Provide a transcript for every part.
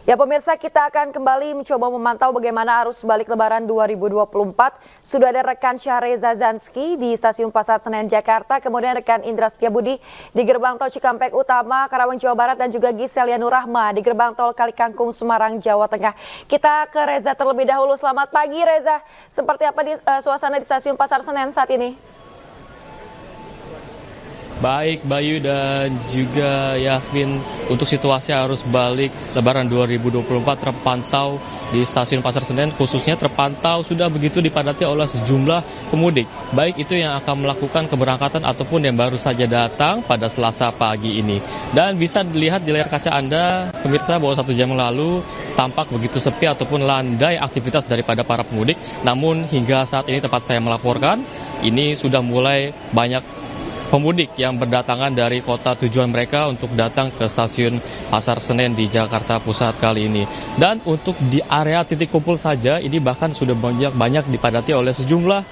Ya pemirsa, kita akan kembali mencoba memantau bagaimana arus balik Lebaran 2024. Sudah ada rekan Syahreza Zanski di Stasiun Pasar Senen Jakarta, kemudian rekan Indra Setiabudi di Gerbang Tol Cikampek Utama, Karawang Jawa Barat, dan juga Gisel Yanurahma di Gerbang Tol Kalikangkung Semarang Jawa Tengah. Kita ke Reza terlebih dahulu. Selamat pagi Reza, seperti apa suasana di Stasiun Pasar Senen saat ini? Baik Bayu dan juga Yasmin, untuk situasi arus balik Lebaran 2024 terpantau di Stasiun Pasar Senen, khususnya terpantau sudah begitu dipadati oleh sejumlah pemudik, baik itu yang akan melakukan keberangkatan ataupun yang baru saja datang pada Selasa pagi ini. Dan bisa dilihat di layar kaca Anda, pemirsa, bahwa 1 jam lalu tampak begitu sepi ataupun landai aktivitas daripada para pemudik. Namun hingga saat ini tempat saya melaporkan, ini sudah mulai banyak pemudik yang berdatangan dari kota tujuan mereka untuk datang ke Stasiun Pasar Senen di Jakarta Pusat kali ini. Dan untuk di area titik kumpul saja, ini bahkan sudah banyak dipadati oleh sejumlah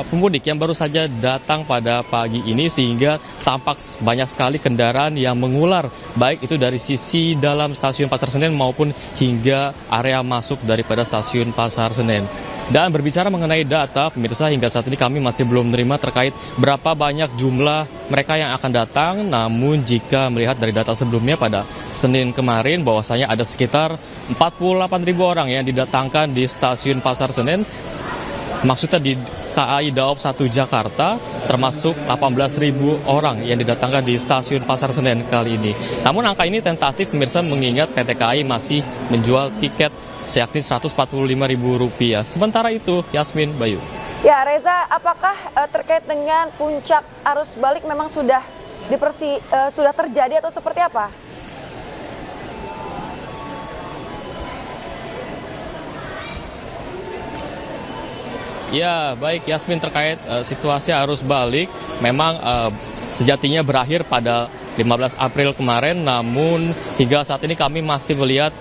pemudik yang baru saja datang pada pagi ini, sehingga tampak banyak sekali kendaraan yang mengular, baik itu dari sisi dalam Stasiun Pasar Senen maupun hingga area masuk daripada Stasiun Pasar Senen. Dan berbicara mengenai data, pemirsa, hingga saat ini kami masih belum menerima terkait berapa banyak jumlah mereka yang akan datang. Namun jika melihat dari data sebelumnya pada Senin kemarin, bahwasanya ada sekitar 48.000 orang yang didatangkan di Stasiun Pasar Senen, maksudnya di KAI Daob 1 Jakarta, termasuk 18.000 orang yang didatangkan di Stasiun Pasar Senen kali ini. Namun angka ini tentatif, pemirsa, mengingat PT KAI masih menjual tiket yakni Rp145.000. Sementara itu, Yasmin, Bayu. Ya Reza, apakah terkait dengan puncak arus balik memang sudah terjadi atau seperti apa? Ya, baik Yasmin, terkait situasi arus balik, memang sejatinya berakhir pada 15 April kemarin, namun hingga saat ini kami masih melihat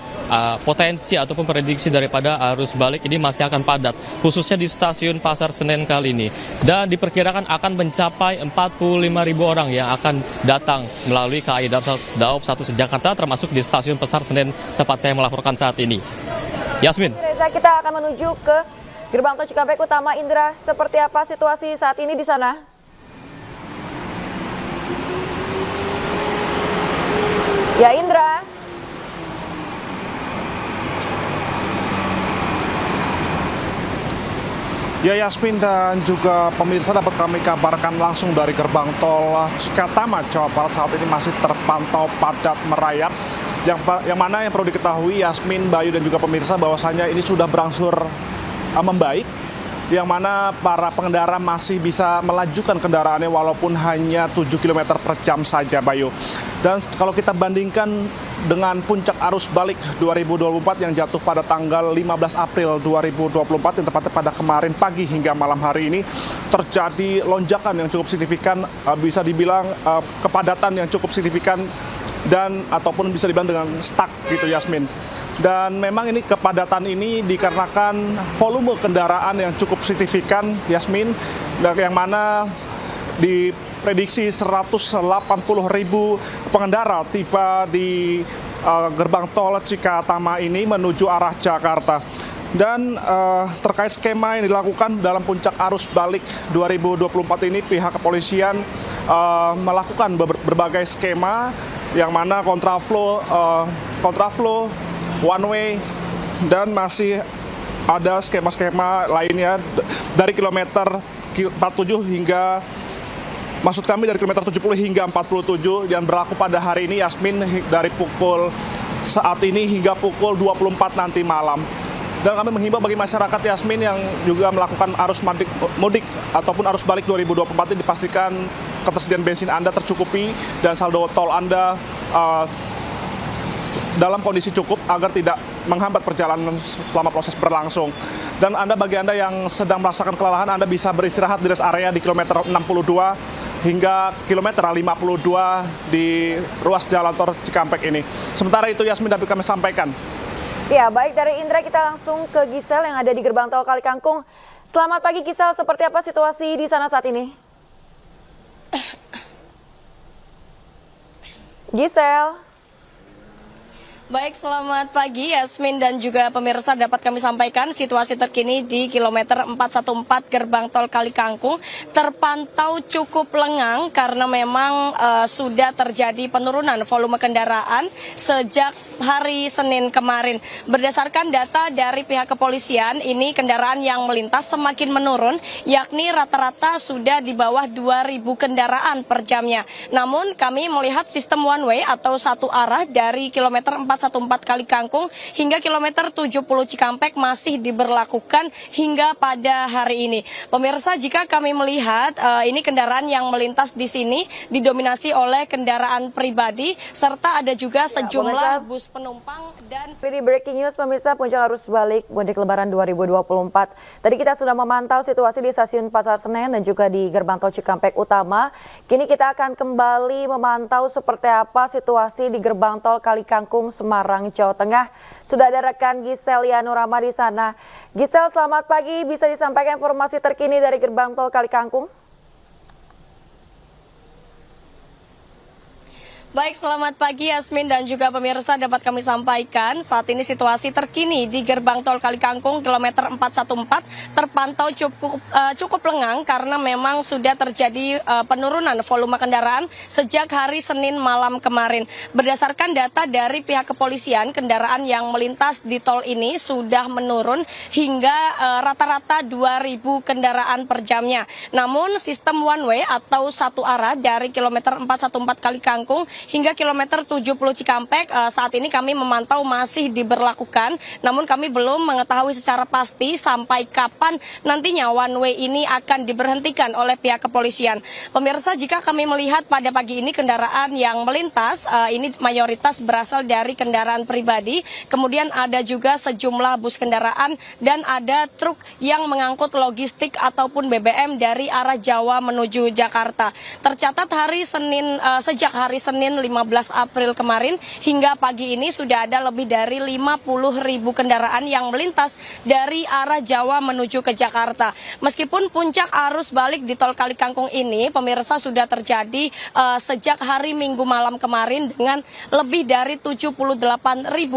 potensi ataupun prediksi daripada arus balik ini masih akan padat, khususnya di Stasiun Pasar Senen kali ini. Dan diperkirakan akan mencapai 45.000 orang yang akan datang melalui KAI Daob 1 Jakarta, termasuk di Stasiun Pasar Senen tempat saya melaporkan saat ini. Yasmin. Reza, kita akan menuju ke Gerbang Tol Cikampek Utama. Indra, seperti apa situasi saat ini di sana? Ya Indra. Ya Yasmin dan juga pemirsa, dapat kami kabarkan langsung dari Gerbang Tol Cikatama, Jawa Barat saat ini masih terpantau padat merayap. Yang mana yang perlu diketahui Yasmin, Bayu dan juga pemirsa, bahwasanya ini sudah berangsur membaik, yang mana para pengendara masih bisa melajukan kendaraannya walaupun hanya 7 km per jam saja, Bayu. Dan kalau kita bandingkan dengan puncak arus balik 2024 yang jatuh pada tanggal 15 April 2024, yang tepatnya pada kemarin pagi hingga malam hari ini, terjadi lonjakan yang cukup signifikan, bisa dibilang kepadatan yang cukup signifikan, dan ataupun bisa dibilang dengan stuck gitu, Yasmin. Dan memang ini kepadatan ini dikarenakan volume kendaraan yang cukup signifikan, Yasmin, yang mana diprediksi 180.000 pengendara tiba di Gerbang Tol Cikatama ini menuju arah Jakarta. Dan terkait skema yang dilakukan dalam puncak arus balik 2024 ini, pihak kepolisian melakukan berbagai skema, yang mana kontraflow, one way, dan masih ada skema-skema lainnya dari kilometer 47 hingga, maksud kami dari kilometer 70 hingga 47, yang berlaku pada hari ini, Yasmin, dari pukul saat ini hingga pukul 24 nanti malam. Dan kami menghimbau bagi masyarakat, Yasmin, yang juga melakukan arus mudik ataupun arus balik 2024 ini, dipastikan ketersediaan bensin Anda tercukupi dan saldo tol Anda dalam kondisi cukup agar tidak menghambat perjalanan selama proses berlangsung. Dan bagi Anda yang sedang merasakan kelelahan, Anda bisa beristirahat di rest area di kilometer 62 hingga kilometer 52 di ruas jalan tol Cikampek ini. Sementara itu, Yasmin, dapat kami sampaikan. Ya, baik, dari Indra kita langsung ke Gisel yang ada di Gerbang Tol Kalikangkung. Selamat pagi Gisel, seperti apa situasi di sana saat ini? Gisel. Baik, selamat pagi Yasmin dan juga pemirsa. Dapat kami sampaikan situasi terkini di kilometer 414 gerbang tol Kali Kangkung terpantau cukup lengang karena memang sudah terjadi penurunan volume kendaraan sejak hari Senin kemarin. Berdasarkan data dari pihak kepolisian, ini kendaraan yang melintas semakin menurun, yakni rata-rata sudah di bawah 2.000 kendaraan per jamnya. Namun kami melihat sistem one way atau satu arah dari kilometer 414 Kali Kangkung hingga kilometer 70 Cikampek masih diberlakukan hingga pada hari ini. Pemirsa, jika kami melihat ini kendaraan yang melintas di sini didominasi oleh kendaraan pribadi serta ada juga sejumlah bus penumpang dan Ini breaking news pemirsa, puncak arus balik mudik lebaran 2024. Tadi kita sudah memantau situasi di stasiun Pasar Senen dan juga di gerbang tol Cikampek Utama. Kini kita akan kembali memantau seperti apa situasi di gerbang tol Kali Kangkung Semarang, Jawa Tengah. Sudah ada rekan Gisel Yanurama di sana. Gisel, selamat pagi. Bisa disampaikan informasi terkini dari gerbang tol Kali Kangkung? Baik, selamat pagi Yasmin dan juga pemirsa. Dapat kami sampaikan saat ini situasi terkini di gerbang tol Kali Kangkung kilometer 414 terpantau cukup lengang karena memang sudah terjadi penurunan volume kendaraan sejak hari Senin malam kemarin. Berdasarkan data dari pihak kepolisian, kendaraan yang melintas di tol ini sudah menurun hingga rata-rata 2.000 kendaraan per jamnya. Namun sistem one way atau satu arah dari kilometer 414 Kali Kangkung hingga kilometer 70 Cikampek saat ini kami memantau masih diberlakukan, namun kami belum mengetahui secara pasti sampai kapan nantinya one way ini akan diberhentikan oleh pihak kepolisian. Pemirsa, jika kami melihat pada pagi ini kendaraan yang melintas ini mayoritas berasal dari kendaraan pribadi, kemudian ada juga sejumlah bus kendaraan dan ada truk yang mengangkut logistik ataupun BBM dari arah Jawa menuju Jakarta. Tercatat sejak hari Senin 15 April kemarin hingga pagi ini sudah ada lebih dari 50.000 kendaraan yang melintas dari arah Jawa menuju ke Jakarta. Meskipun puncak arus balik di tol Kali Kangkung ini pemirsa sudah terjadi sejak hari Minggu malam kemarin dengan lebih dari 78.000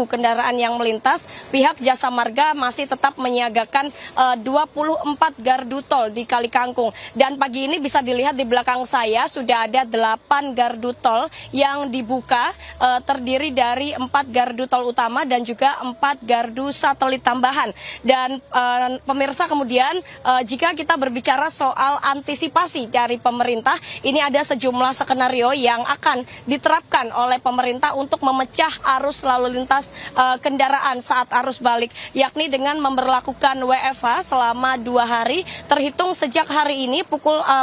kendaraan yang melintas, pihak Jasa Marga masih tetap menyiagakan 24 gardu tol di Kali Kangkung. Dan pagi ini bisa dilihat di belakang saya sudah ada 8 gardu tol yang dibuka, terdiri dari 4 gardu tol utama dan juga 4 gardu satelit tambahan. Dan pemirsa, kemudian jika kita berbicara soal antisipasi dari pemerintah, ini ada sejumlah skenario yang akan diterapkan oleh pemerintah untuk memecah arus lalu lintas kendaraan saat arus balik, yakni dengan memberlakukan WFH selama 2 hari terhitung sejak hari ini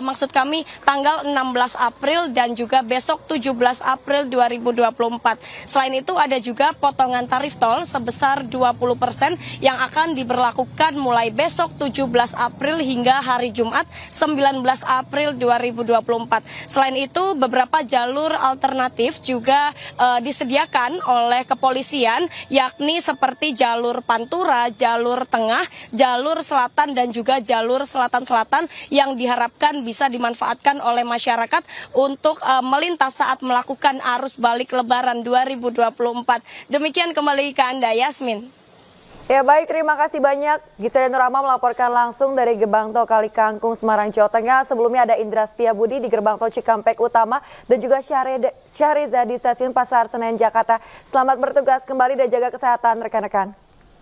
maksud kami tanggal 16 April dan juga besok 17 April 2024. Selain itu ada juga potongan tarif tol sebesar 20% yang akan diberlakukan mulai besok 17 April hingga hari Jumat 19 April 2024. Selain itu beberapa jalur alternatif juga disediakan oleh kepolisian, yakni seperti jalur Pantura, jalur tengah, jalur selatan dan juga jalur selatan-selatan yang diharapkan bisa dimanfaatkan oleh masyarakat untuk melintas saat melakukan arus balik lebaran 2024. Demikian kembali ke Anda, Yasmin. Ya baik, terima kasih banyak. Gisel Yanurama melaporkan langsung dari gerbang tol Kali Kangkung Semarang, Jawa Tengah. Sebelumnya ada Indra Setiabudi di gerbang tol Cikampek Utama dan juga Syahriza di stasiun Pasar Senen, Jakarta. Selamat bertugas kembali dan jaga kesehatan rekan-rekan.